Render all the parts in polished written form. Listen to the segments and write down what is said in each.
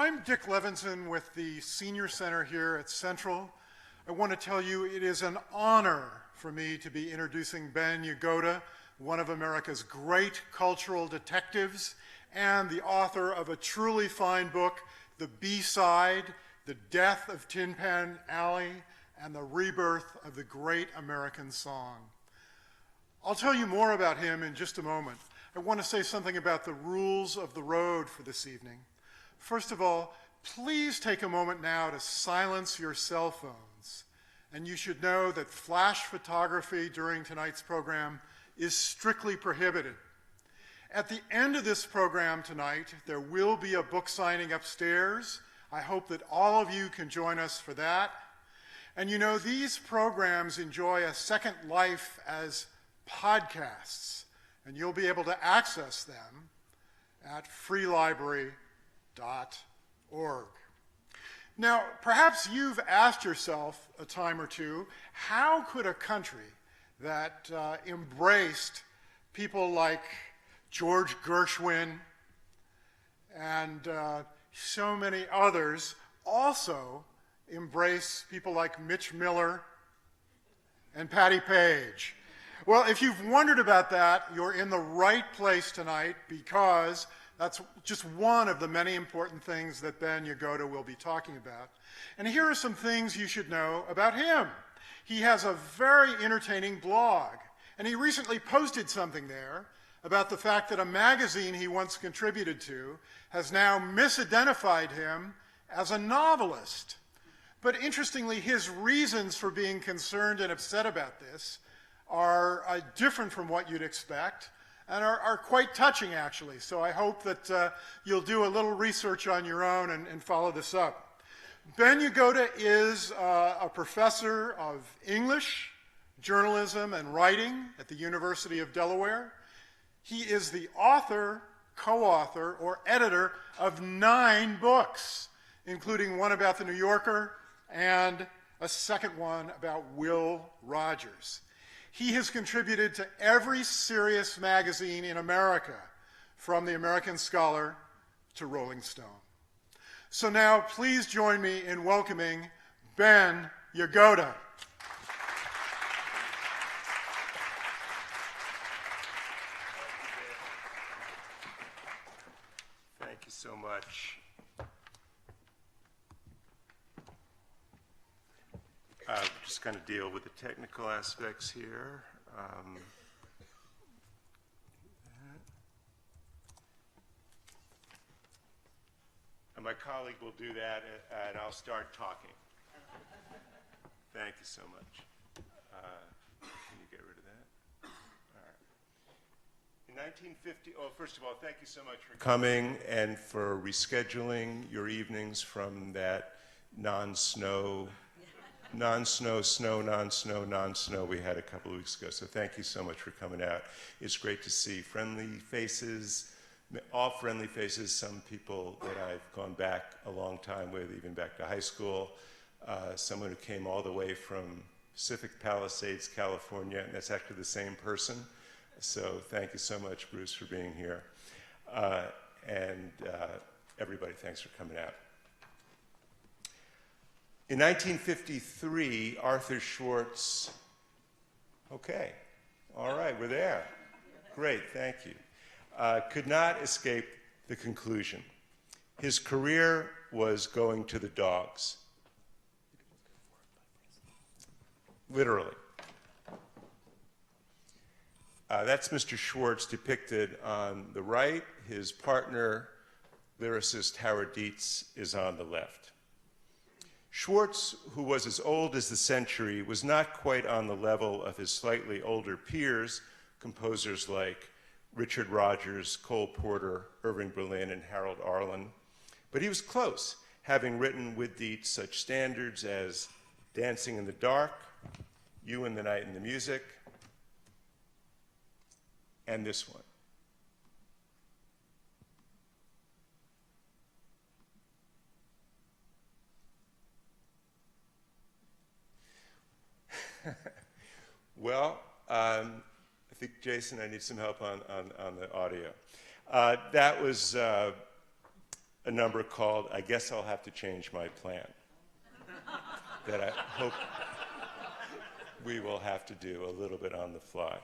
I'm Dick Levinson with the Senior Center here at Central. I want to tell you it is an honor for me to be introducing Ben Yagoda, one of America's great cultural detectives and the author of a truly fine book, The B Side, The Death of Tin Pan Alley, and the Rebirth of the Great American Song. I'll tell you more about him in just a moment. I want to say something about the rules of the road for this evening. First of all, please take a moment now to silence your cell phones. And you should know that flash photography during tonight's program is strictly prohibited. At the end of this program tonight, there will be a book signing upstairs. I hope that all of you can join us for that. And you know, these programs enjoy a second life as podcasts, and you'll be able to access them at freelibrary.org. Now, perhaps you've asked yourself a time or two, how could a country that embraced people like George Gershwin and so many others also embrace people like Mitch Miller and Patti Page? Well, if you've wondered about that, you're in the right place tonight, because that's just one of the many important things that Ben Yagoda will be talking about. And here are some things you should know about him. He has a very entertaining blog, and he recently posted something there about the fact that a magazine he once contributed to has now misidentified him as a novelist. But interestingly, his reasons for being concerned and upset about this are different from what you'd expect, and are quite touching, actually. So I hope that you'll do a little research on your own and follow this up. Ben Yagoda is a professor of English, journalism, and writing at the University of Delaware. He is the author, co-author, or editor of 9 books, including one about the New Yorker and a second one about Will Rogers. He has contributed to every serious magazine in America, from the American Scholar to Rolling Stone. So now, please join me in welcoming Ben Yagoda. Thank you so much. Just going to deal with the technical aspects here. And my colleague will do that, and I'll start talking. Thank you so much. Can you get rid of that? All right. In 1950, first of all, thank you so much for coming and for rescheduling your evenings from that non-snow we had a couple of weeks ago. So thank you so much for coming out. It's great to see friendly faces, all friendly faces, some people that I've gone back a long time with, even back to high school, someone who came all the way from Pacific Palisades, California, and that's actually the same person. So thank you so much, Bruce, for being here. And everybody, thanks for coming out. In 1953, Arthur Schwartz, okay, all right, we're there. Great, thank you. Could not escape the conclusion. His career was going to the dogs. Literally. That's Mr. Schwartz depicted on the right. His partner, lyricist Howard Dietz, is on the left. Schwartz, who was as old as the century, was not quite on the level of his slightly older peers, composers like Richard Rodgers, Cole Porter, Irving Berlin, and Harold Arlen. But he was close, having written with Dietz such standards as Dancing in the Dark, You and the Night and the Music, and this one. Well, I think, Jason, I need some help on the audio. That was a number called I Guess I'll Have to Change My Plan that I hope we will have to do a little bit on the fly.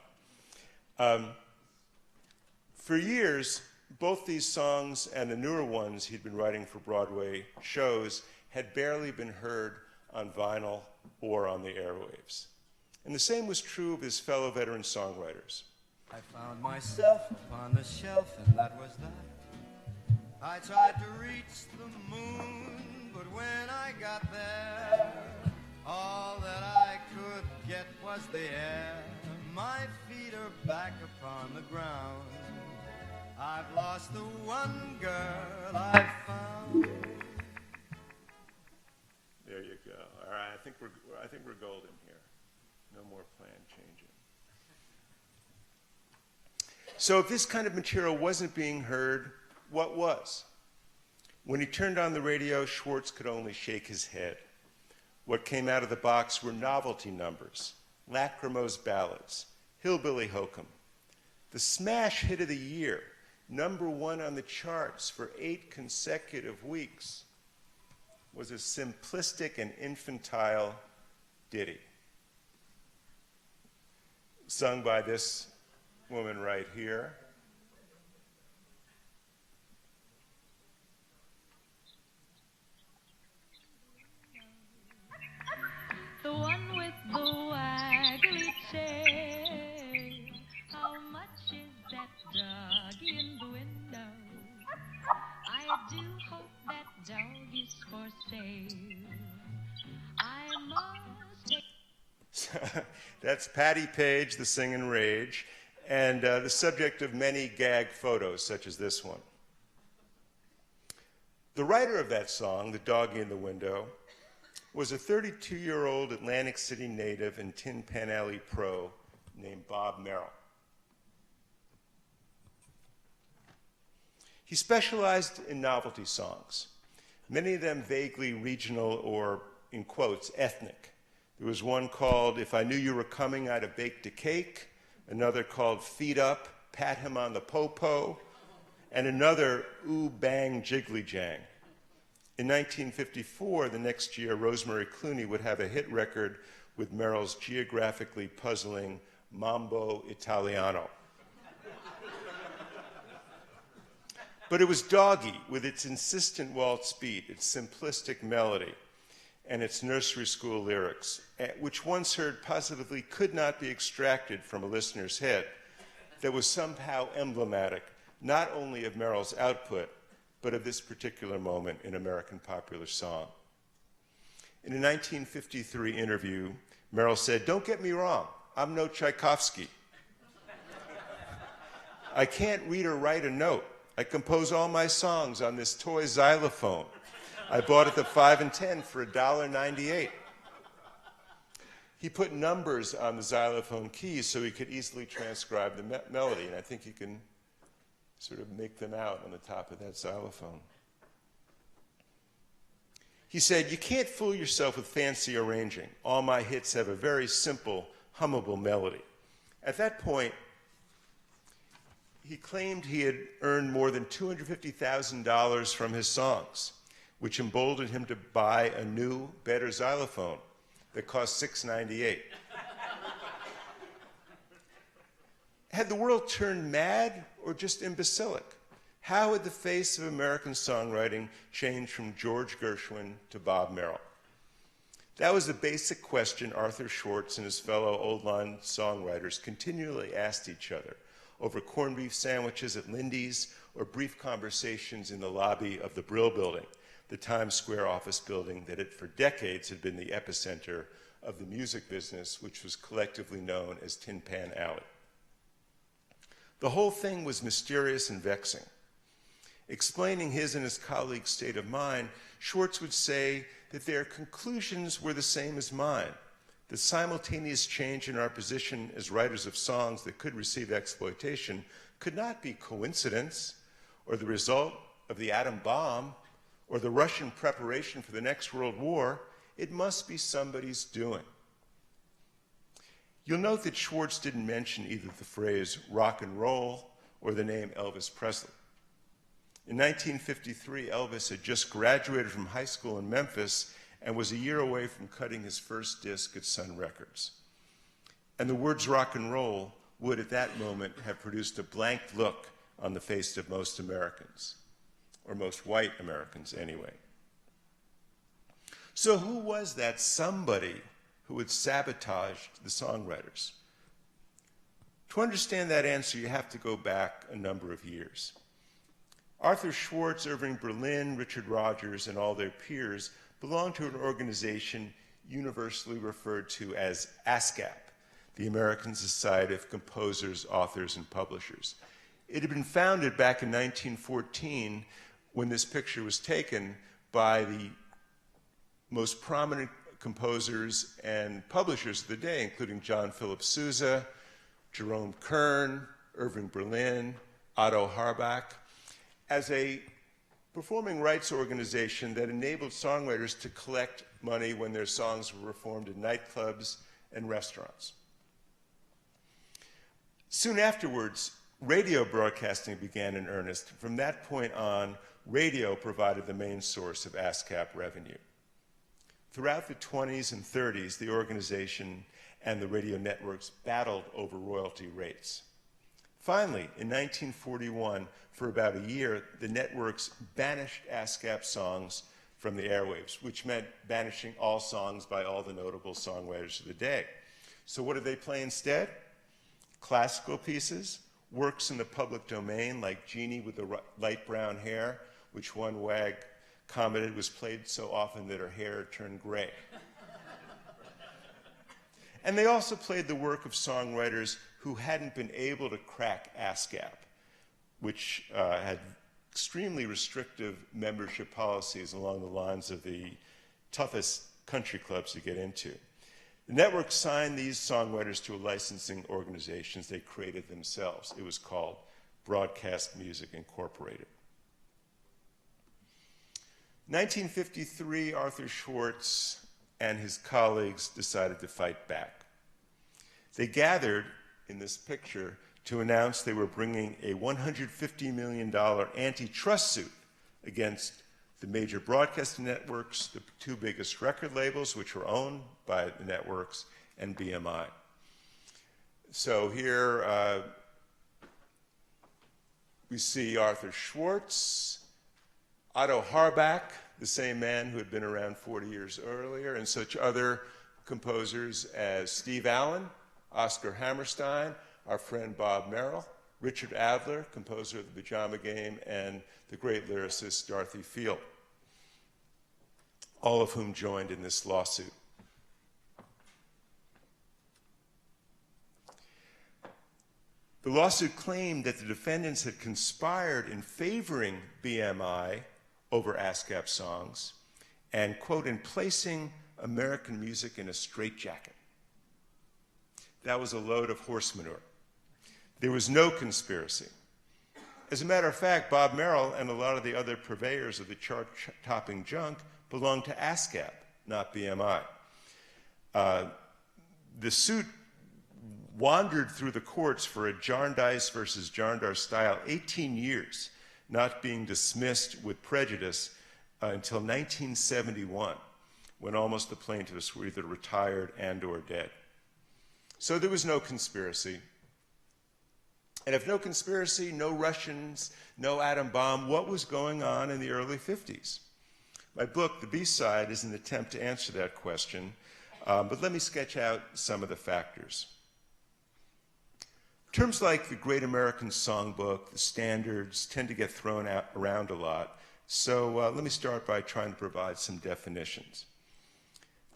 For years, both these songs and the newer ones he'd been writing for Broadway shows had barely been heard on vinyl or on the airwaves. And the same was true of his fellow veteran songwriters. I found myself upon the shelf, and that was that. I tried to reach the moon, but when I got there, all that I could get was the air. My feet are back upon the ground. I've lost the one girl I found. There you go. All right, I think we're golden here. No more plan changing. So if this kind of material wasn't being heard, what was? When he turned on the radio, Schwartz could only shake his head. What came out of the box were novelty numbers, lachrymose ballads, hillbilly hokum. The smash hit of the year, #1 on the charts for 8 consecutive weeks, was a simplistic and infantile ditty, sung by this woman right here. The one with the waggly tail. How much is that dog in the window? I do hope that dog is for sale. I must take... That's Patti Page, the Singin' Rage, and the subject of many gag photos, such as this one. The writer of that song, The Doggy in the Window, was a 32-year-old Atlantic City native and Tin Pan Alley pro named Bob Merrill. He specialized in novelty songs, many of them vaguely regional or, in quotes, ethnic. There was one called If I Knew You Were Coming, I'd Have Baked a Cake, another called Feet Up, Pat Him on the Po-Po, and another Ooh Bang Jiggly Jang. In 1954, the next year, Rosemary Clooney would have a hit record with Merrill's geographically puzzling Mambo Italiano. But it was Doggy, with its insistent waltz beat, its simplistic melody, and its nursery school lyrics, which once heard positively could not be extracted from a listener's head, that was somehow emblematic, not only of Merrill's output, but of this particular moment in American popular song. In a 1953 interview, Merrill said, "Don't get me wrong, I'm no Tchaikovsky. I can't read or write a note. I compose all my songs on this toy xylophone. I bought it at 5 and 10 for $1.98. He put numbers on the xylophone keys so he could easily transcribe the melody, and I think you can sort of make them out on the top of that xylophone. He said, "You can't fool yourself with fancy arranging. All my hits have a very simple, hummable melody." At that point, he claimed he had earned more than $250,000 from his songs, which emboldened him to buy a new, better xylophone that cost $698. Had the world turned mad or just imbecilic? How had the face of American songwriting changed from George Gershwin to Bob Merrill? That was the basic question Arthur Schwartz and his fellow old line songwriters continually asked each other over corned beef sandwiches at Lindy's or brief conversations in the lobby of the Brill Building, the Times Square office building that for decades had been the epicenter of the music business, which was collectively known as Tin Pan Alley. The whole thing was mysterious and vexing. Explaining his and his colleagues' state of mind, Schwartz would say that their conclusions were the same as mine. The simultaneous change in our position as writers of songs that could receive exploitation could not be coincidence or the result of the atom bomb or the Russian preparation for the next World War. It must be somebody's doing. You'll note that Schwartz didn't mention either the phrase rock and roll or the name Elvis Presley. In 1953, Elvis had just graduated from high school in Memphis and was a year away from cutting his first disc at Sun Records. And the words rock and roll would at that moment have produced a blank look on the face of most Americans, or most white Americans anyway. So who was that somebody who had sabotaged the songwriters? To understand that answer, you have to go back a number of years. Arthur Schwartz, Irving Berlin, Richard Rodgers, and all their peers belonged to an organization universally referred to as ASCAP, the American Society of Composers, Authors, and Publishers. It had been founded back in 1914 when this picture was taken by the most prominent composers and publishers of the day, including John Philip Sousa, Jerome Kern, Irving Berlin, Otto Harbach, as a performing rights organization that enabled songwriters to collect money when their songs were performed in nightclubs and restaurants. Soon afterwards, radio broadcasting began in earnest. From that point on, radio provided the main source of ASCAP revenue. Throughout the 20s and 30s, the organization and the radio networks battled over royalty rates. Finally, in 1941, for about a year, the networks banished ASCAP songs from the airwaves, which meant banishing all songs by all the notable songwriters of the day. So what did they play instead? Classical pieces, works in the public domain like Jeannie with the light brown hair, which one wag commented was played so often that her hair turned gray. And they also played the work of songwriters who hadn't been able to crack ASCAP, which had extremely restrictive membership policies along the lines of the toughest country clubs to get into. The network signed these songwriters to a licensing organization they created themselves. It was called Broadcast Music Incorporated. 1953, Arthur Schwartz and his colleagues decided to fight back. They gathered in this picture to announce they were bringing a $150 million antitrust suit against the major broadcasting networks, the two biggest record labels, which were owned by the networks, and BMI. So here we see Arthur Schwartz, Otto Harbach, the same man who had been around 40 years earlier, and such other composers as Steve Allen, Oscar Hammerstein, our friend Bob Merrill, Richard Adler, composer of The Pajama Game, and the great lyricist Dorothy Field, all of whom joined in this lawsuit. The lawsuit claimed that the defendants had conspired in favoring BMI over ASCAP songs and, quote, in placing American music in a straitjacket. That was a load of horse manure. There was no conspiracy. As a matter of fact, Bob Merrill and a lot of the other purveyors of the chart-topping junk belonged to ASCAP, not BMI. The suit wandered through the courts for a Jarndyce versus Jarndyce style 18 years, not being dismissed with prejudice until 1971, when almost the plaintiffs were either retired and or dead. So there was no conspiracy. And if no conspiracy, no Russians, no atom bomb, what was going on in the early 50s? My book, The B Side, is an attempt to answer that question, but let me sketch out some of the factors. Terms like the Great American Songbook, the standards, tend to get thrown around a lot, so let me start by trying to provide some definitions.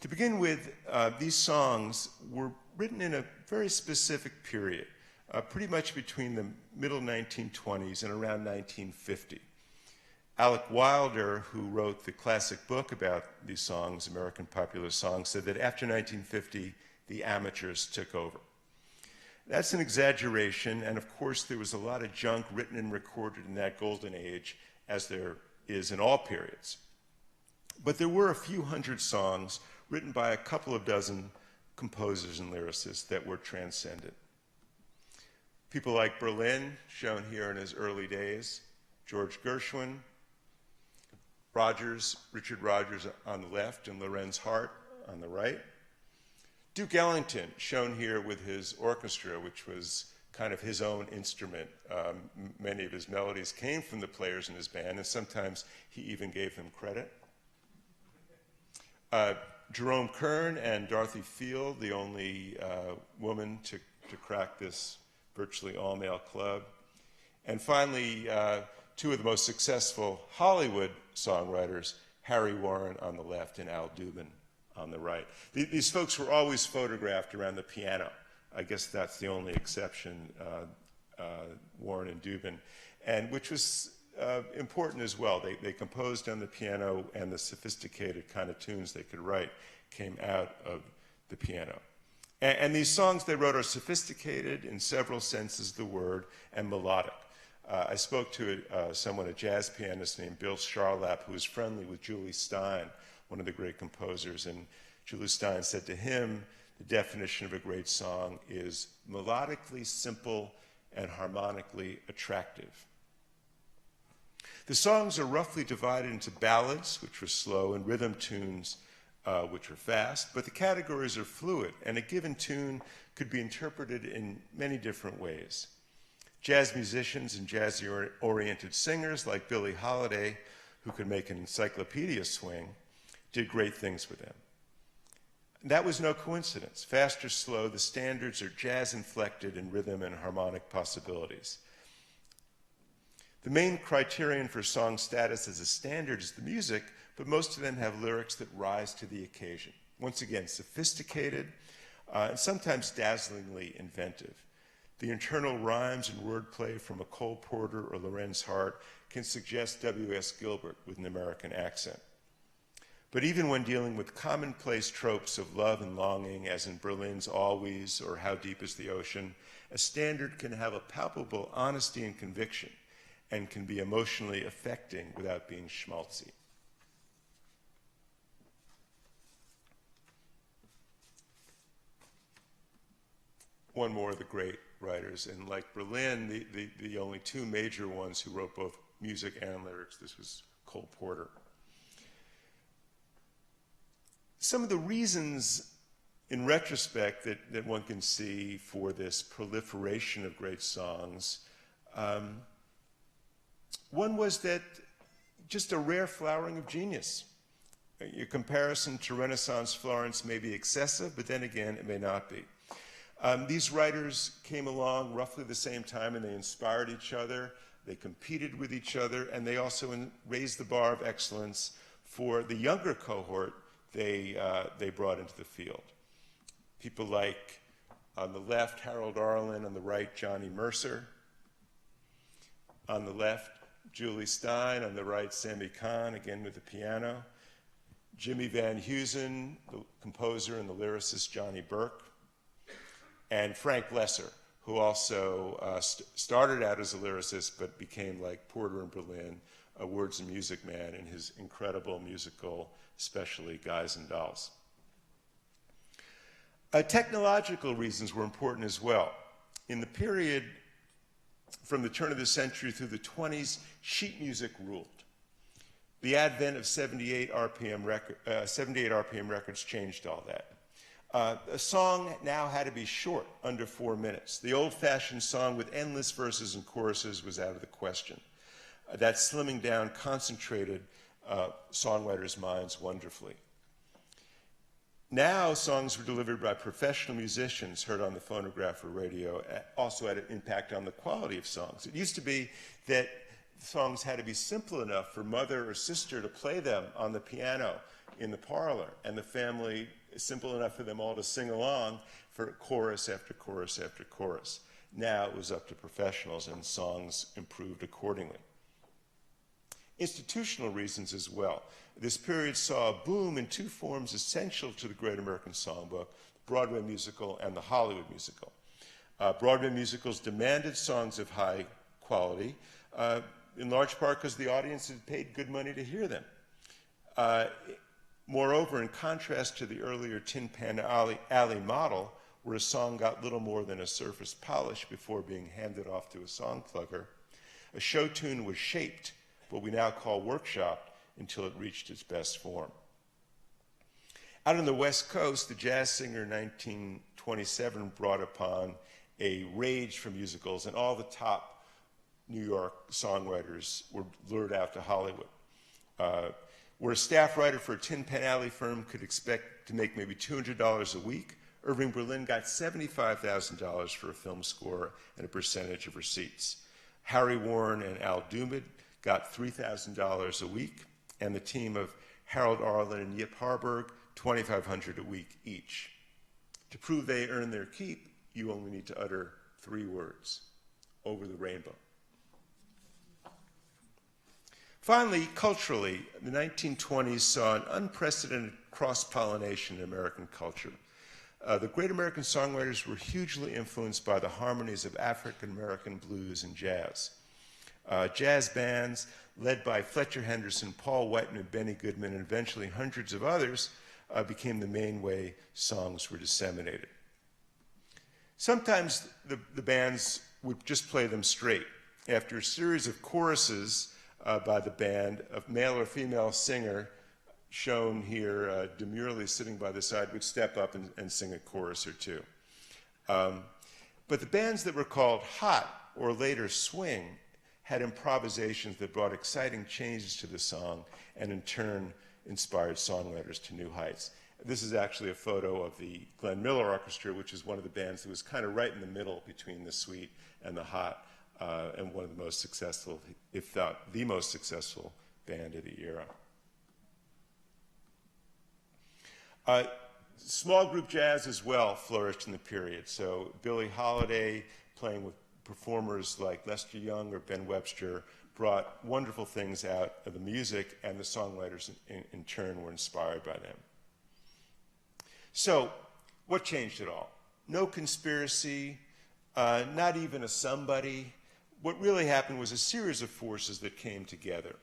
To begin with, these songs were written in a very specific period, pretty much between the middle 1920s and around 1950. Alec Wilder, who wrote the classic book about these songs, American Popular Songs, said that after 1950, the amateurs took over. That's an exaggeration, and of course there was a lot of junk written and recorded in that golden age, as there is in all periods. But there were a few hundred songs written by a couple of dozen composers and lyricists that were transcendent. People like Berlin, shown here in his early days, George Gershwin, Richard Rogers on the left, and Lorenz Hart on the right. Duke Ellington, shown here with his orchestra, which was kind of his own instrument. Many of his melodies came from the players in his band, and sometimes he even gave them credit. Jerome Kern and Dorothy Field, the only woman to crack this virtually all-male club. And finally, two of the most successful Hollywood songwriters, Harry Warren on the left and Al Dubin on the right. These folks were always photographed around the piano. I guess that's the only exception, Warren and Dubin, and which was important as well. They composed on the piano, and the sophisticated kind of tunes they could write came out of the piano. And these songs they wrote are sophisticated in several senses of the word and melodic. I spoke to someone, a jazz pianist named Bill Charlap, who was friendly with Julie Stein, one of the great composers, and Julie Stein said to him, the definition of a great song is melodically simple and harmonically attractive. The songs are roughly divided into ballads, which are slow, and rhythm tunes, which are fast, but the categories are fluid, and a given tune could be interpreted in many different ways. Jazz musicians and jazz-oriented singers like Billie Holiday, who could make an encyclopedia swing, did great things with them. That was no coincidence. Fast or slow, the standards are jazz-inflected in rhythm and harmonic possibilities. The main criterion for song status as a standard is the music, but most of them have lyrics that rise to the occasion. Once again, sophisticated and sometimes dazzlingly inventive. The internal rhymes and wordplay from a Cole Porter or Lorenz Hart can suggest W.S. Gilbert with an American accent. But even when dealing with commonplace tropes of love and longing, as in Berlin's Always or How Deep is the Ocean, a standard can have a palpable honesty and conviction and can be emotionally affecting without being schmaltzy. One more of the great writers, and like Berlin, the only two major ones who wrote both music and lyrics, this was Cole Porter. Some of the reasons in retrospect that one can see for this proliferation of great songs, one was that just a rare flowering of genius. Your comparison to Renaissance Florence may be excessive, but then again, it may not be. These writers came along roughly the same time, and they inspired each other, they competed with each other, and they also raised the bar of excellence for the younger cohort they brought into the field. People like, on the left, Harold Arlen, on the right, Johnny Mercer. On the left, Julie Stein, on the right, Sammy Kahn, again with the piano. Jimmy Van Heusen, the composer and the lyricist Johnny Burke. And Frank Lesser, who also started out as a lyricist but became, like Porter in Berlin, a words and music man in his incredible musical, especially Guys and Dolls. Technological reasons were important as well. In the period from the turn of the century through the 20s, sheet music ruled. The advent of 78 RPM records changed all that. A song now had to be short, under 4 minutes. The old-fashioned song with endless verses and choruses was out of the question. That slimming down concentrated songwriters' minds wonderfully. Now, songs were delivered by professional musicians heard on the phonograph or radio, also had an impact on the quality of songs. It used to be that songs had to be simple enough for mother or sister to play them on the piano in the parlor, and the family, simple enough for them all to sing along for chorus after chorus after chorus. Now it was up to professionals, and songs improved accordingly. Institutional reasons as well. This period saw a boom in two forms essential to the Great American Songbook, the Broadway musical and the Hollywood musical. Broadway musicals demanded songs of high quality, in large part because the audience had paid good money to hear them. Moreover, in contrast to the earlier Tin Pan Alley model, where a song got little more than a surface polish before being handed off to a song plugger, A show tune was shaped, what we now call workshopped, until it reached its best form. Out on the West Coast, the jazz singer in 1927 brought upon a rage for musicals, and all the top New York songwriters were lured out to Hollywood. Where a staff writer for a Tin Pan Alley firm could expect to make maybe $200 a week, Irving Berlin got $75,000 for a film score and a percentage of receipts. Harry Warren and Al Dumid got $3,000 a week, and the team of Harold Arlen and Yip Harburg, $2,500 a week each. To prove they earned their keep, you only need to utter 3 words: over the rainbow. Finally, culturally, the 1920s saw an unprecedented cross-pollination in American culture. The great American songwriters were hugely influenced by the harmonies of African-American blues and jazz. Jazz bands led by Fletcher Henderson, Paul Whiteman, Benny Goodman, and eventually hundreds of others became the main way songs were disseminated. Sometimes the bands would just play them straight. After a series of choruses by the band, a male or female singer, shown here demurely sitting by the side, would step up and sing a chorus or two. But the bands that were called hot or later swing had improvisations that brought exciting changes to the song and in turn inspired songwriters to new heights. This is actually a photo of the Glenn Miller Orchestra, which is one of the bands that was kind of right in the middle between the sweet and the hot, and one of the most successful, if not the most successful band of the era. Small group jazz as well flourished in the period. So Billie Holiday, playing with performers like Lester Young or Ben Webster, brought wonderful things out of the music, and the songwriters in turn were inspired by them. So what changed it all? No conspiracy, not even a somebody. What really happened was a series of forces that came together,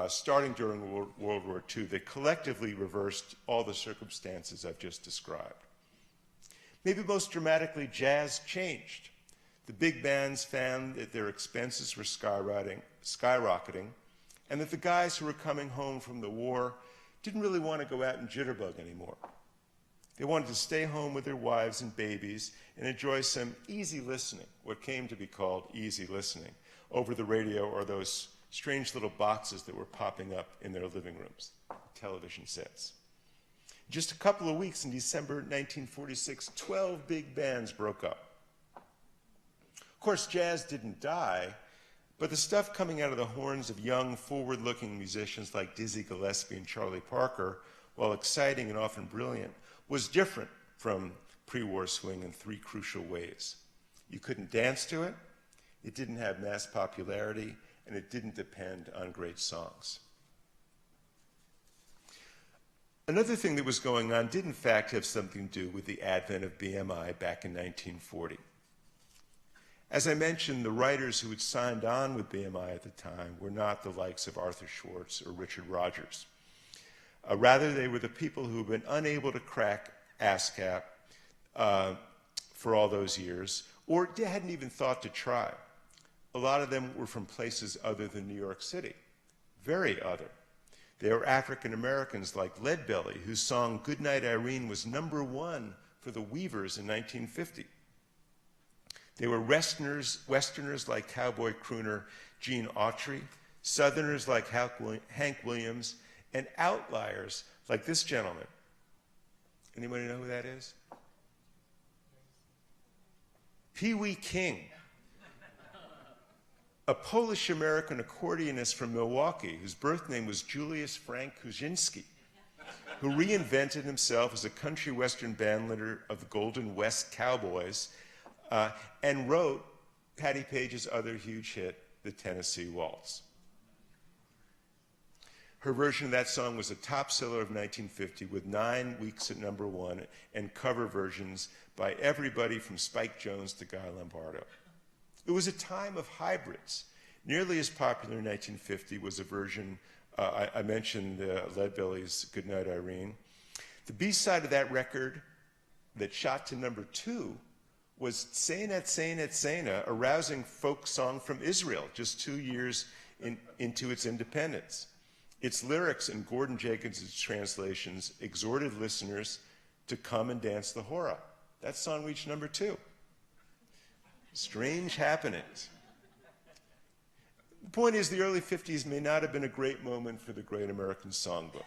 starting during World War II, that collectively reversed all the circumstances I've just described. Maybe most dramatically, jazz changed. The big bands found that their expenses were skyrocketing, and that the guys who were coming home from the war didn't really want to go out and jitterbug anymore. They wanted to stay home with their wives and babies and enjoy some easy listening, what came to be called easy listening, over the radio or those strange little boxes that were popping up in their living rooms, television sets. In just a couple of weeks, in December 1946, 12 big bands broke up. Of course, jazz didn't die, but the stuff coming out of the horns of young, forward-looking musicians like Dizzy Gillespie and Charlie Parker, while exciting and often brilliant, was different from pre-war swing in 3 crucial ways. You couldn't dance to it, it didn't have mass popularity, and it didn't depend on great songs. Another thing that was going on did in fact have something to do with the advent of BMI back in 1940. As I mentioned, the writers who had signed on with BMI at the time were not the likes of Arthur Schwartz or Richard Rodgers. Rather, they were the people who had been unable to crack ASCAP for all those years, or hadn't even thought to try. A lot of them were from places other than New York City, very other. They were African Americans like Leadbelly, whose song Goodnight Irene was #1 for the Weavers in 1950. They were Westerners like cowboy crooner Gene Autry, Southerners like Hank Williams, and outliers like this gentleman. Anybody know who that is? Pee Wee King, a Polish-American accordionist from Milwaukee whose birth name was Julius Frank Kuczynski, who reinvented himself as a country western bandleader of the Golden West Cowboys, and wrote Patti Page's other huge hit, the Tennessee Waltz. Her version of that song was a top seller of 1950 with 9 weeks at #1 and cover versions by everybody from Spike Jones to Guy Lombardo. It was a time of hybrids. Nearly as popular in 1950 was a version, I mentioned Leadbelly's Goodnight Irene. The B side of that record that shot to #2 was Seinet Seinet Seina, a rousing folk song from Israel, just 2 years into its independence. Its lyrics and Gordon Jacobs' translations exhorted listeners to come and dance the hora. That song reached number 2. Strange happenings. The point is, the early 50s may not have been a great moment for the Great American Songbook,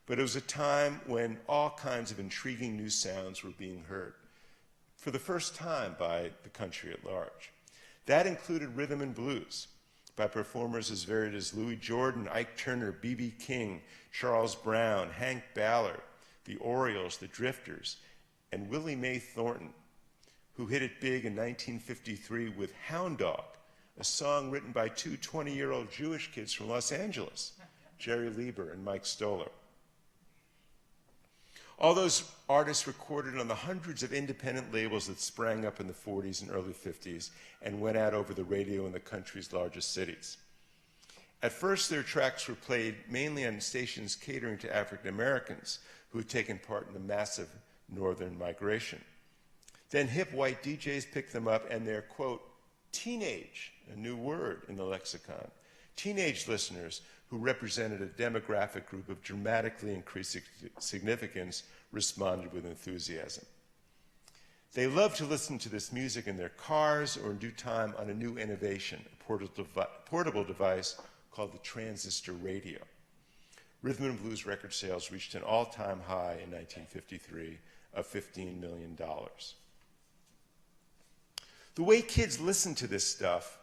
but it was a time when all kinds of intriguing new sounds were being heard, for the first time by the country at large. That included rhythm and blues by performers as varied as Louis Jordan, Ike Turner, B.B. King, Charles Brown, Hank Ballard, the Orioles, the Drifters, and Willie Mae Thornton, who hit it big in 1953 with Hound Dog, a song written by two 20-year-old Jewish kids from Los Angeles, Jerry Lieber and Mike Stoller. All those artists recorded on the hundreds of independent labels that sprang up in the 40s and early 50s and went out over the radio in the country's largest cities. At first, their tracks were played mainly on stations catering to African Americans who had taken part in the massive northern migration. Then hip white DJs picked them up and their, quote, teenage, a new word in the lexicon, teenage listeners who represented a demographic group of dramatically increasing significance, responded with enthusiasm. They loved to listen to this music in their cars or in due time on a new innovation, a portable device called the transistor radio. Rhythm and blues record sales reached an all-time high in 1953 of $15 million. The way kids listened to this stuff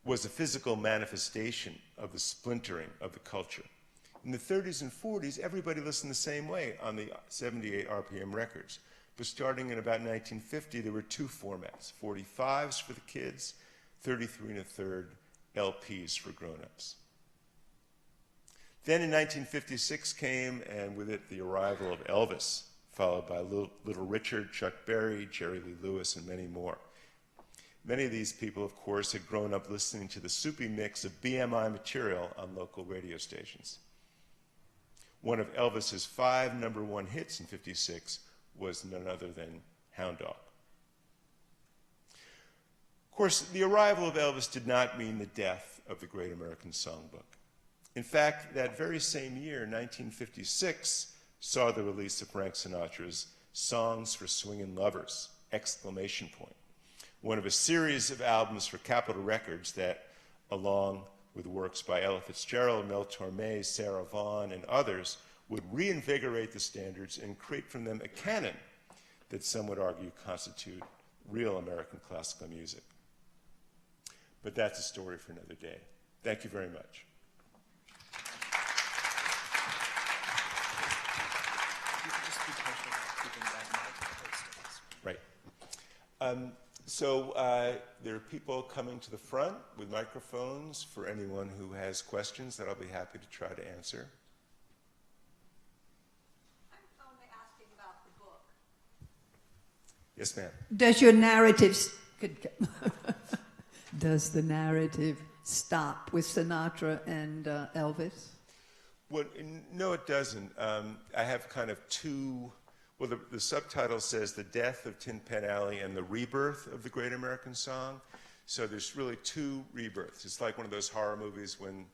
was a physical manifestation of the splintering of the culture. In the 30s and 40s, everybody listened the same way on the 78 RPM records. But starting in about 1950, there were two formats, 45s for the kids, 33 1/3 LPs for grown-ups. Then in 1956 came, and with it the arrival of Elvis, followed by Little Richard, Chuck Berry, Jerry Lee Lewis, and many more. Many of these people, of course, had grown up listening to the soupy mix of BMI material on local radio stations. One of Elvis's 5 #1 hits in '56 was none other than Hound Dog. Of course, the arrival of Elvis did not mean the death of the Great American Songbook. In fact, that very same year, 1956, saw the release of Frank Sinatra's Songs for Swingin' Lovers, ! One of a series of albums for Capitol Records that, along with works by Ella Fitzgerald, Mel Torme, Sarah Vaughan, and others, would reinvigorate the standards and create from them a canon that some would argue constitute real American classical music. But that's a story for another day. Thank you very much. Right. So there are people coming to the front with microphones for anyone who has questions that I'll be happy to try to answer. I'm only asking about the book. Yes, ma'am. Does your narrative, does the narrative stop with Sinatra and Elvis? Well, no, it doesn't. I have kind of two. Well, the subtitle says The Death of Tin Pan Alley and the Rebirth of the Great American Song. So there's really two rebirths. It's like one of those horror movies when,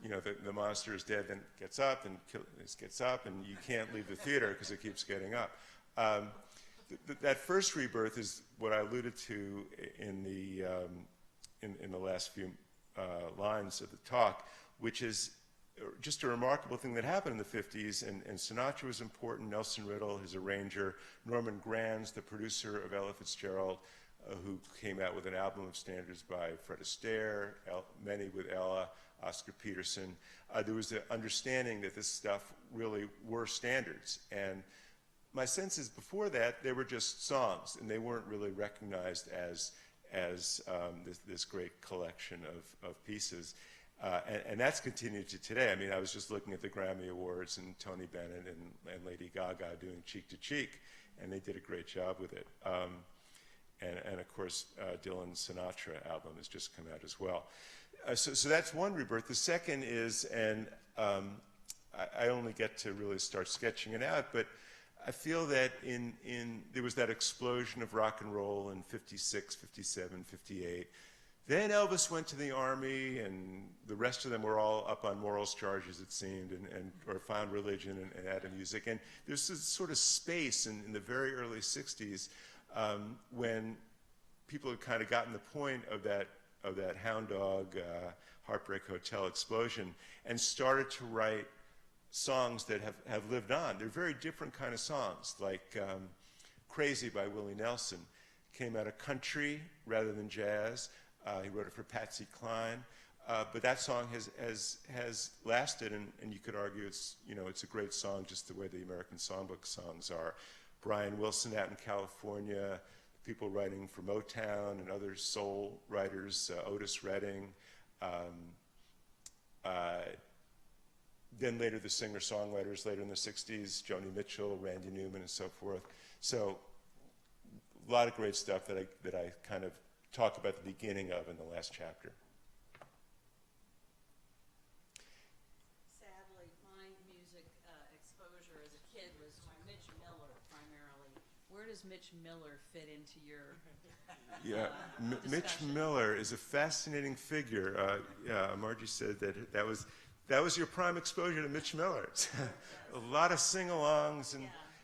you know, the monster is dead, then gets up and gets up, and you can't leave the theater because it keeps getting up. That first rebirth is what I alluded to in the last few lines of the talk, which is just a remarkable thing that happened in the 50s, and Sinatra was important, Nelson Riddle, his arranger, Norman Granz, the producer of Ella Fitzgerald, who came out with an album of standards by Fred Astaire, many with Ella, Oscar Peterson. There was the understanding that this stuff really were standards, and my sense is before that they were just songs, and they weren't really recognized as this great collection of pieces. And that's continued to today. I mean, I was just looking at the Grammy Awards and Tony Bennett and Lady Gaga doing Cheek to Cheek, and they did a great job with it. And of course, Dylan's Sinatra album has just come out as well. So that's one rebirth. The second is, and I only get to really start sketching it out, but I feel that there was that explosion of rock and roll in 56, 57, 58. Then Elvis went to the army, and the rest of them were all up on morals charges, it seemed, or found religion and added music. And there's this sort of space in the very early 60s when people had kind of gotten the point of that hound dog, Heartbreak Hotel explosion, and started to write songs that have lived on. They're very different kind of songs, like Crazy by Willie Nelson. Came out of country rather than jazz. He wrote it for Patsy Cline. But that song has lasted, and you could argue it's a great song just the way the American Songbook songs are. Brian Wilson out in California, people writing for Motown and other soul writers, Otis Redding. Then later the singer-songwriters later in the 60s, Joni Mitchell, Randy Newman, and so forth. So a lot of great stuff that I kind of talk about the beginning of in the last chapter. Sadly, my music exposure as a kid was Mitch Miller primarily. Where does Mitch Miller fit into your Mitch Miller is a fascinating figure. Margie said that was your prime exposure to Mitch Miller. A lot of sing-alongs and.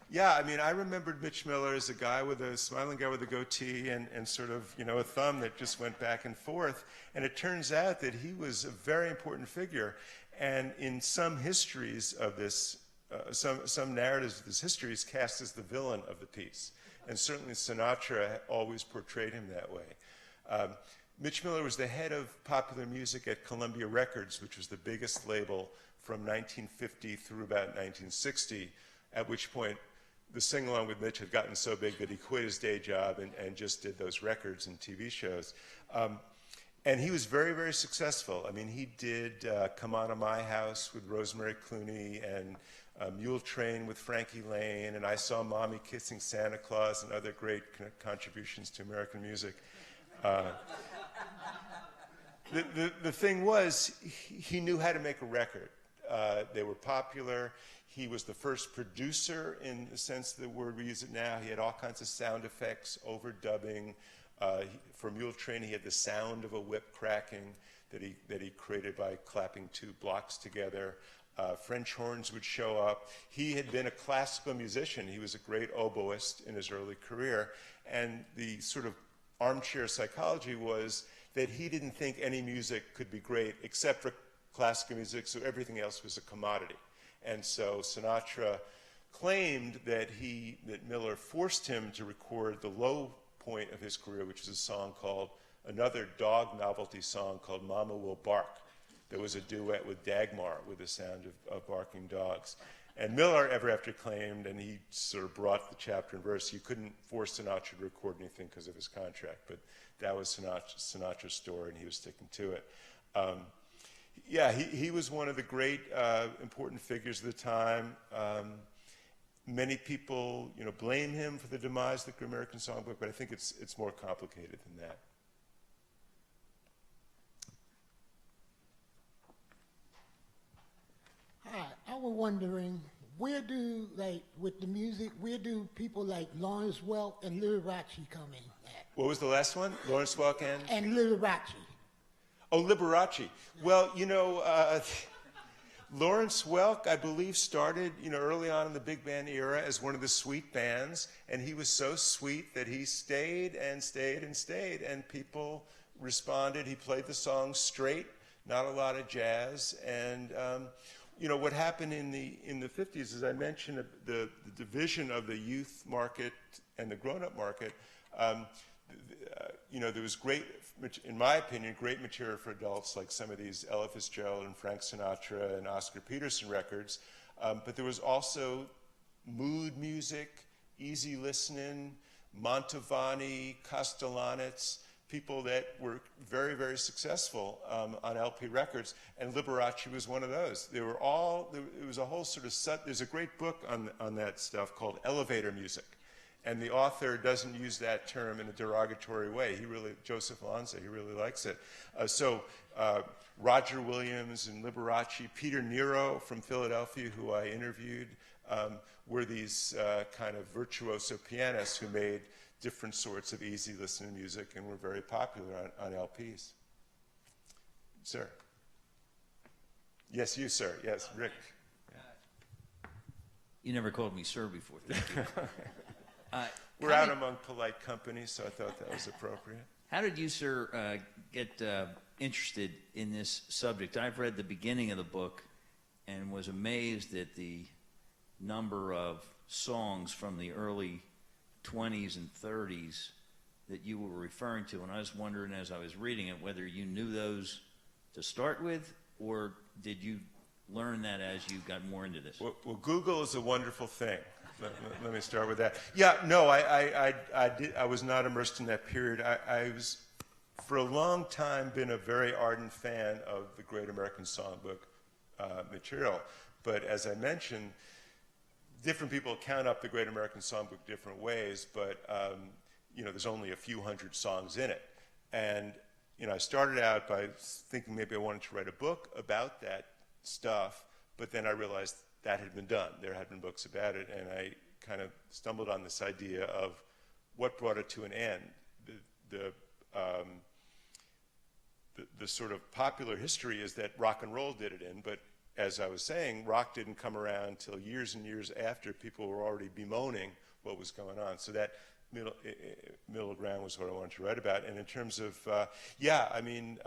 Yeah, I mean, I remembered Mitch Miller as a smiling guy with a goatee and sort of, a thumb that just went back and forth. And it turns out that he was a very important figure. And in some histories of this, some narratives of this history is cast as the villain of the piece. And certainly Sinatra always portrayed him that way. Mitch Miller was the head of popular music at Columbia Records, which was the biggest label from 1950 through about 1960, at which point the sing-along with Mitch had gotten so big that he quit his day job and just did those records and TV shows. And he was very, very successful. I mean, he did Come On to My House with Rosemary Clooney and Mule Train with Frankie Lane, and I Saw Mommy Kissing Santa Claus and other great contributions to American music. The thing was, he knew how to make a record. They were popular. He was the first producer in the sense of the word we use it now. He had all kinds of sound effects, overdubbing. For Mule Train, he had the sound of a whip cracking that he created by clapping two blocks together. French horns would show up. He had been a classical musician. He was a great oboist in his early career. And the sort of armchair psychology was that he didn't think any music could be great except for classical music, so everything else was a commodity. And so Sinatra claimed that Miller forced him to record the low point of his career, which was a song called, another dog novelty song called Mama Will Bark. There was a duet with Dagmar with the sound of barking dogs. And Miller ever after claimed, and he sort of brought the chapter and verse, you couldn't force Sinatra to record anything because of his contract, but that was Sinatra's story, and he was sticking to it. Yeah, he was one of the great important figures of the time. Many people, blame him for the demise of the American Songbook, but I think it's more complicated than that. Hi, I was wondering, where do people like Lawrence Welk and Liberace come in at? What was the last one? Lawrence Welk and Liberace. Oh, Liberace. Well, Lawrence Welk, I believe, started, early on in the big band era as one of the sweet bands, and he was so sweet that he stayed and stayed and stayed, and people responded. He played the songs straight, not a lot of jazz, and what happened in the 50s, as I mentioned, the division of the youth market and the grown-up market. There was great, in my opinion, great material for adults, like some of these Ella Fitzgerald and Frank Sinatra and Oscar Peterson records. But there was also mood music, easy listening, Mantovani, Castellanets, people that were very, very successful on LP records, and Liberace was one of those. It was a whole sort of there's a great book on that stuff called Elevator Music. And the author doesn't use that term in a derogatory way. Joseph Lanza, he really likes it. Roger Williams and Liberace, Peter Nero from Philadelphia, who I interviewed, were these kind of virtuoso pianists who made different sorts of easy listening music and were very popular on LPs. Sir. Yes, you, sir. Yes, Rick. You never called me sir before. Thank you. We're out among polite company, so I thought that was appropriate. How did you, sir, get interested in this subject? I've read the beginning of the book and was amazed at the number of songs from the early 20s and 30s that you were referring to, and I was wondering as I was reading it whether you knew those to start with, or did you learn that as you got more into this? Well, Google is a wonderful thing. Let me start with that. Yeah, no, I was not immersed in that period. I was, for a long time, been a very ardent fan of the Great American Songbook material. But as I mentioned, different people count up the Great American Songbook different ways, but you know, there's only a few hundred songs in it. And you know, I started out by thinking maybe I wanted to write a book about that stuff, but then I realized that had been done. There had been books about it, and I kind of stumbled on this idea of what brought it to an end. The sort of popular history is that rock and roll did it in, but as I was saying, rock didn't come around until years and years after people were already bemoaning what was going on. So that middle ground was what I wanted to write about. And in terms of, yeah, I mean,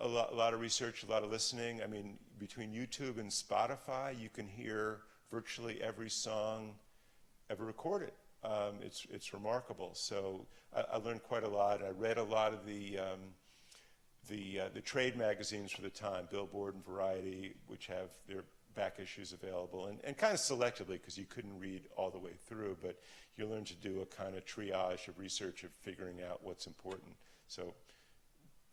a lot of research, a lot of listening. I mean, between YouTube and Spotify, you can hear virtually every song ever recorded. It's remarkable. So I learned quite a lot. I read a lot of the trade magazines for the time, Billboard and Variety, which have their back issues available, and kind of selectively because you couldn't read all the way through, but you learn to do a kind of triage of research of figuring out what's important. So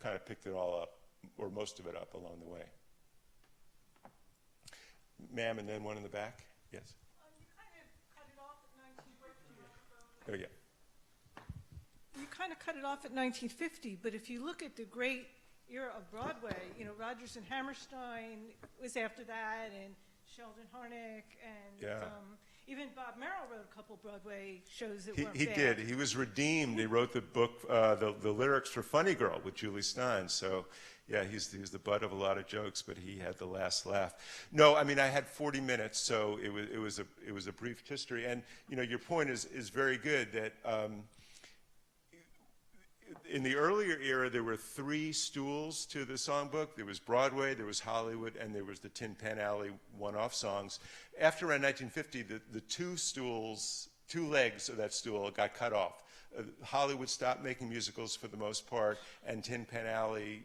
kind of picked it all up, or most of it up along the way. Ma'am, and then one in the back. Yes. You kind of cut it off at 1950. Oh, yeah. You kind of cut it off at 1950, but if you look at the great era of Broadway, you know, Rodgers and Hammerstein was after that, and Sheldon Harnick, and yeah. Even Bob Merrill wrote a couple Broadway shows that weren't He bad. did. He was redeemed. He wrote the book, the lyrics for Funny Girl with Julie Stein. So, yeah, he's the butt of a lot of jokes, but he had the last laugh. No, I mean, I had 40 minutes, so it was a brief history. And you know, your point is very good. That in the earlier era, there were three stools to the songbook. There was Broadway, there was Hollywood, and there was the Tin Pan Alley one-off songs. After around 1950, the two legs of that stool got cut off. Hollywood stopped making musicals for the most part, and Tin Pan Alley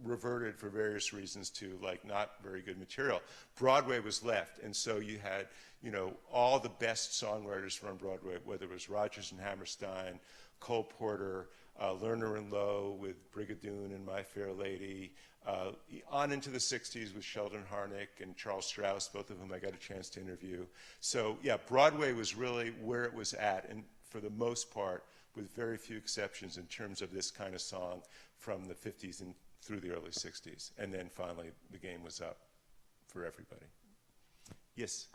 reverted for various reasons to like not very good material. Broadway was left, and so you had, you know, all the best songwriters from Broadway, whether it was Rodgers and Hammerstein, Cole Porter, Lerner and Lowe with Brigadoon and My Fair Lady, on into the 60s with Sheldon Harnick and Charles Strauss, both of whom I got a chance to interview. So yeah, Broadway was really where it was at, and for the most part, with very few exceptions in terms of this kind of song from the 50s and through the early 60s. And then finally, the game was up for everybody. Yes?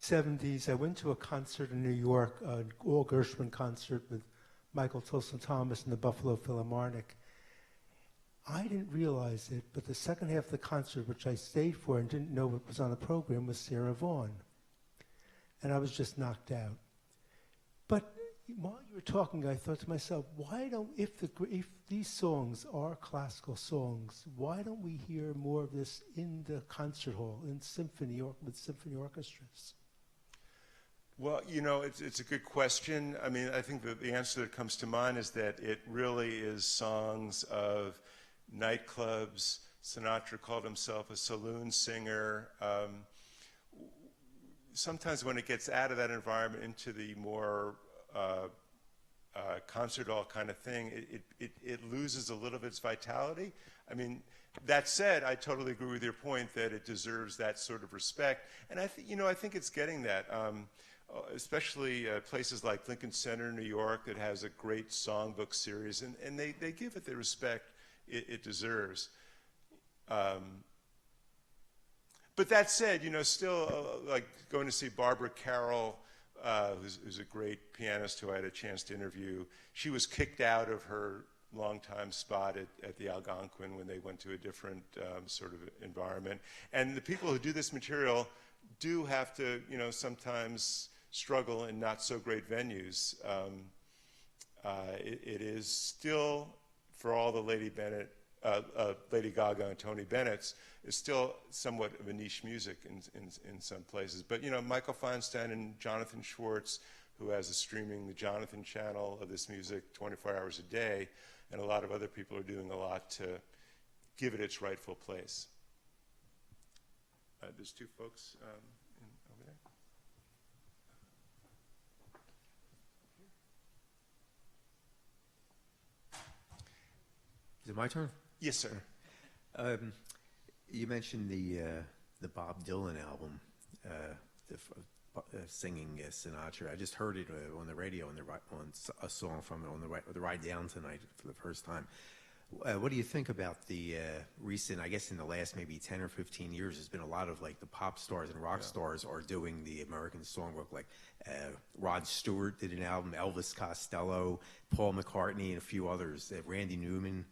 70s, I went to a concert in New York, an all Gershwin concert with Michael Tilson Thomas and the Buffalo Philharmonic. I didn't realize it, but the second half of the concert, which I stayed for and didn't know what was on the program, was Sarah Vaughan. And I was just knocked out. But while you were talking, I thought to myself, why don't, if these songs are classical songs, why don't we hear more of this in the concert hall, in symphony, with symphony orchestras? Well, you know, it's a good question. I mean, I think that the answer that comes to mind is that it really is songs of nightclubs. Sinatra called himself a saloon singer. Sometimes when it gets out of that environment into the more concert hall kind of thing, it loses a little of its vitality. I mean, that said, I totally agree with your point that it deserves that sort of respect. And I think it's getting that. especially places like Lincoln Center, New York, that has a great songbook series, and they give it the respect it deserves. But that said, still like going to see Barbara Carroll, who's a great pianist who I had a chance to interview. She was kicked out of her longtime spot at the Algonquin when they went to a different sort of environment. And the people who do this material do have to, sometimes struggle in not so great venues. It is still, for all the Lady Gaga and Tony Bennett's, is still somewhat of a niche music in some places. But Michael Feinstein and Jonathan Schwartz, who has the Jonathan channel of this music 24 hours a day, and a lot of other people are doing a lot to give it its rightful place. There's two folks over there. Is it my turn? Yes, sir. You mentioned the Bob Dylan album, singing Sinatra. I just heard it on the radio on a song from it on the ride down tonight for the first time. What do you think about the recent, I guess in the last maybe 10 or 15 years, there's been a lot of like the pop stars and rock stars are doing the American songbook, like Rod Stewart did an album, Elvis Costello, Paul McCartney, and a few others, Randy Newman.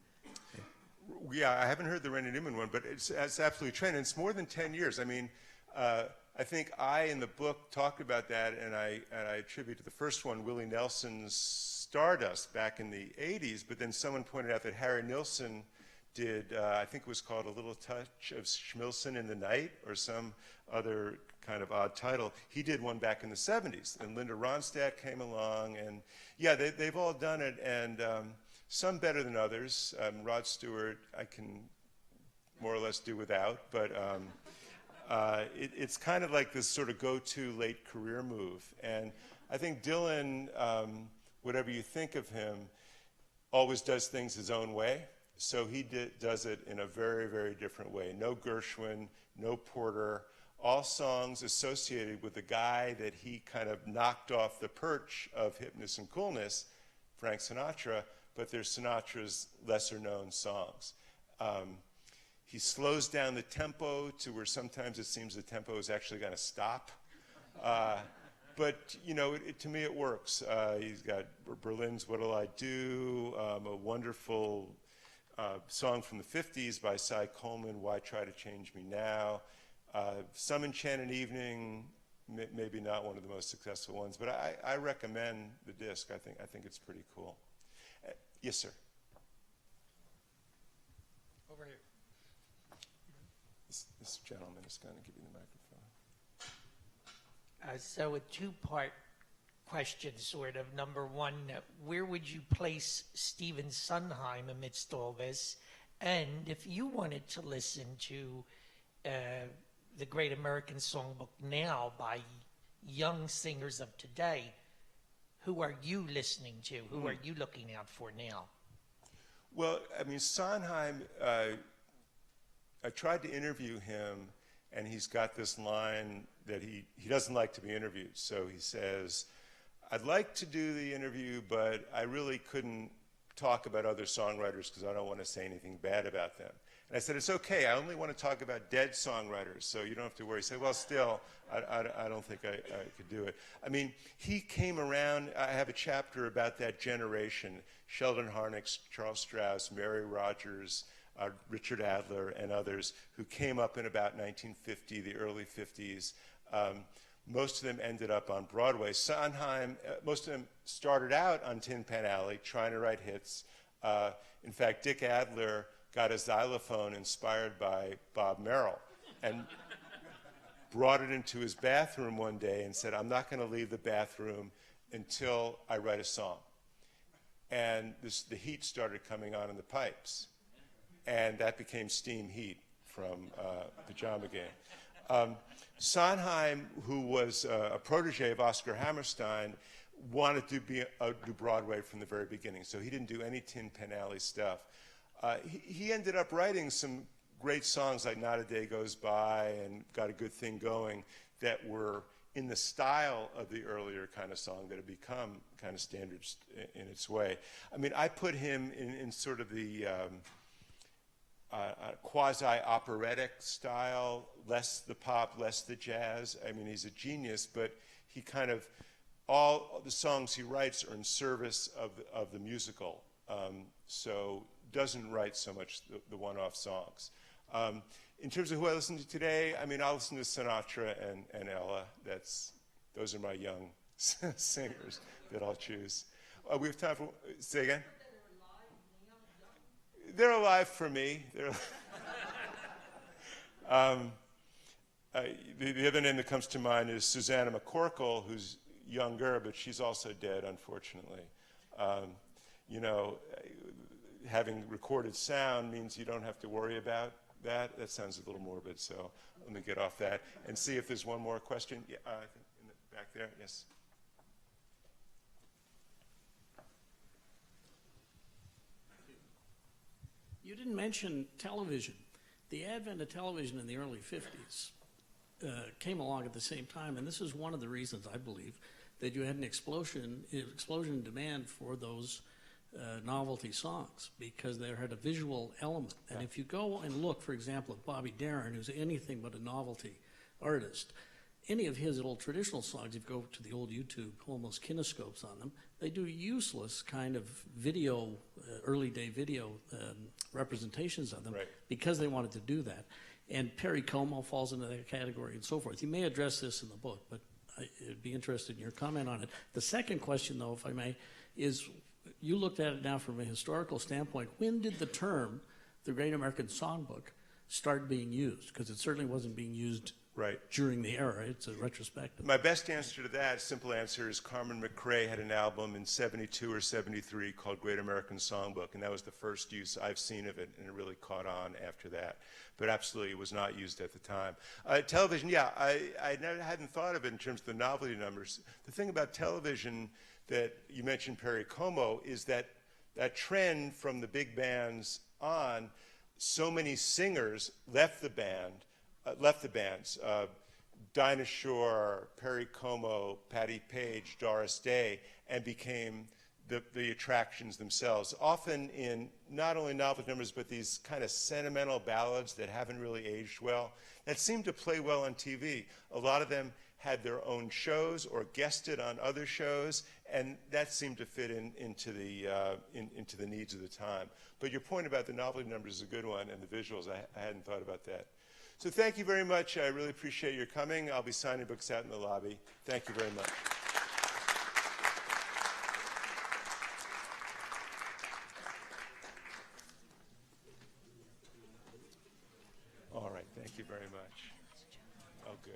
Yeah, I haven't heard the Randy Newman one, but it's absolutely trend. It's more than 10 years. I mean, I think in the book talked about that, and I attribute to the first one Willie Nelson's Stardust back in the 80s, but then someone pointed out that Harry Nilsson did, I think it was called A Little Touch of Schmilson in the Night, or some other kind of odd title. He did one back in the 70s, and Linda Ronstadt came along, and yeah, they've all done it, and some better than others. Rod Stewart, I can more or less do without, but it's kind of like this sort of go-to late career move. And I think Dylan, whatever you think of him, always does things his own way. So he does it in a very, very different way. No Gershwin, no Porter, all songs associated with the guy that he kind of knocked off the perch of hipness and coolness, Frank Sinatra, but they're Sinatra's lesser-known songs. He slows down the tempo to where sometimes it seems the tempo is actually going to stop. But, to me it works. He's got Berlin's What'll I Do, a wonderful song from the 50s by Cy Coleman, Why Try to Change Me Now. Some Enchanted Evening, maybe not one of the most successful ones, but I recommend the disc. I think it's pretty cool. Yes, sir. Over here. This gentleman is going to give you the microphone. So a two-part question, sort of. Number one, where would you place Stephen Sondheim amidst all this? And if you wanted to listen to the Great American Songbook now by young singers of today, who are you listening to? Who are you looking out for now? Well, I mean, Sondheim, I tried to interview him, and he's got this line that he doesn't like to be interviewed. So he says, I'd like to do the interview, but I really couldn't talk about other songwriters because I don't want to say anything bad about them. And I said, it's okay, I only want to talk about dead songwriters, so you don't have to worry. He said, well, still, I don't think I could do it. I mean, he came around, I have a chapter about that generation, Sheldon Harnick, Charles Strauss, Mary Rogers, Richard Adler, and others who came up in about 1950, the early 50s. Most of them ended up on Broadway. Sondheim, most of them started out on Tin Pan Alley trying to write hits. In fact, Dick Adler got a xylophone inspired by Bob Merrill and brought it into his bathroom one day and said, I'm not going to leave the bathroom until I write a song. And the heat started coming on in the pipes. And that became Steam Heat from Pajama Game. Sondheim, who was a protege of Oscar Hammerstein, wanted to do Broadway from the very beginning. So he didn't do any Tin Pan Alley stuff. He ended up writing some great songs like Not a Day Goes By and Got a Good Thing Going that were in the style of the earlier kind of song that had become kind of standard in its way. I mean, I put him in sort of the quasi-operatic style, less the pop, less the jazz. I mean, he's a genius, but he kind of, all the songs he writes are in service of the musical, so doesn't write so much the one-off songs. In terms of who I listen to today, I mean, I'll listen to Sinatra and Ella. Those are my young singers that I'll choose. We have time for, say again? They're alive for me. The other name that comes to mind is Susanna McCorkle, who's younger, but she's also dead, unfortunately. You know, having recorded sound means you don't have to worry about that. That sounds a little morbid, so let me get off that and see if there's one more question. Yeah, I think in the back there, yes. You didn't mention television. The advent of television in the early 50s came along at the same time, and this is one of the reasons, I believe, that you had an explosion in demand for those novelty songs, because they had a visual element. And if you go and look, for example, at Bobby Darin, who's anything but a novelty artist, any of his old traditional songs, if you go to the old YouTube, almost kinescopes on them, they do useless kind of video, early day video representations of them, because they wanted to do that. And Perry Como falls into that category and so forth. You may address this in the book, but I'd be interested in your comment on it. The second question, though, if I may, is you looked at it now from a historical standpoint. When did the term, the Great American Songbook, start being used? Because it certainly wasn't being used during the era. It's a retrospective. My best answer to that, simple answer, is Carmen McRae had an album in 72 or 73 called Great American Songbook, and that was the first use I've seen of it, and it really caught on after that. But absolutely, it was not used at the time. Television, yeah, I hadn't thought of it in terms of the novelty numbers. The thing about television that you mentioned, Perry Como, is that trend from the big bands on, so many singers left the bands. Dinah Shore, Perry Como, Patti Page, Doris Day, and became the attractions themselves, often in not only novelty numbers, but these kind of sentimental ballads that haven't really aged well, that seem to play well on TV. A lot of them had their own shows or guested on other shows, and that seemed to fit into the needs of the time. But your point about the novelty numbers is a good one, and the visuals, I hadn't thought about that. So thank you very much. I really appreciate your coming. I'll be signing books out in the lobby. Thank you very much. All right, thank you very much. Oh, good.